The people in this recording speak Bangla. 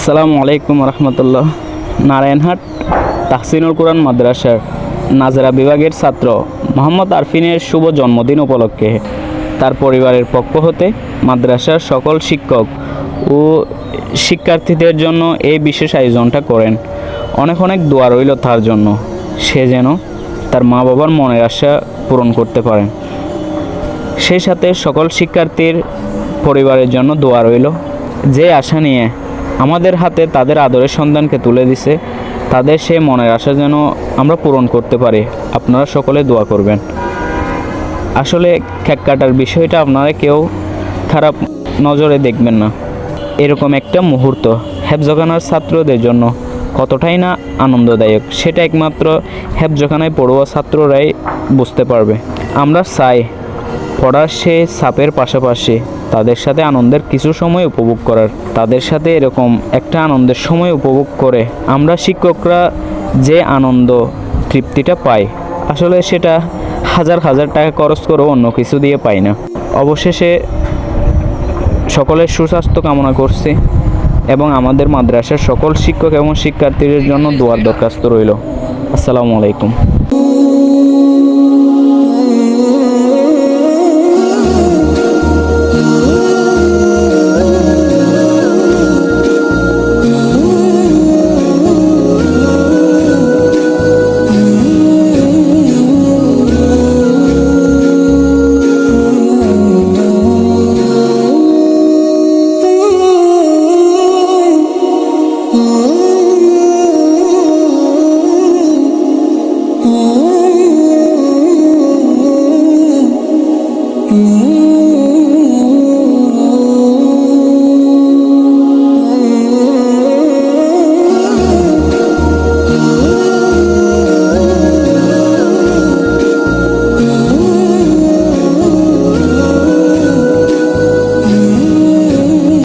আসসালামু আলাইকুম রহমতুল্লাহ। নারায়ণহাট তাহসিনুল কুরআন মাদ্রাসার নাজরা বিভাগের ছাত্র মোহাম্মদ আরফিনের শুভ জন্মদিন উপলক্ষে তার পরিবারের পক্ষ হতে মাদ্রাসার সকল শিক্ষক ও শিক্ষার্থীদের জন্য এই বিশেষ আয়োজনটা করেন। অনেক অনেক দোয়া রইল তার জন্য, সে যেন তার মা বাবার মনের আশা পূরণ করতে পারেন। সেই সাথে সকল শিক্ষার্থীর পরিবারের জন্য দোয়া রইল, যে আশা নিয়ে আমাদের হাতে তাদের আদরের সন্তানকে তুলে দিছে, তাদের সে মনের আশা যেন আমরা পূরণ করতে পারি। আপনারা সকলে দোয়া করবেন। আসলে কেক কাটার বিষয়টা আপনারা কেউ খারাপ নজরে দেখবেন না। এরকম একটা মুহূর্ত হেফজখানার ছাত্রদের জন্য কতটাই না আনন্দদায়ক, সেটা একমাত্র হেফজখানায় পড়ুয়া ছাত্ররাই বুঝতে পারবে। আমরা চাই পড়ার সে চাপের পাশাপাশি তাদের সাথে আনন্দের কিছু সময় উপভোগ করার, তাদের সাথে এরকম একটা আনন্দের সময় উপভোগ করে আমরা শিক্ষকরা যে আনন্দ তৃপ্তিটা পাই, আসলে সেটা হাজার হাজার টাকা খরচ করেও অন্য কিছু দিয়ে পাই না। অবশেষে সকলের সুস্বাস্থ্য কামনা করছি এবং আমাদের মাদ্রাসার সকল শিক্ষক এবং শিক্ষার্থীদের জন্য দোয়ার দরখাস্ত রইল। আসসালামু আলাইকুম।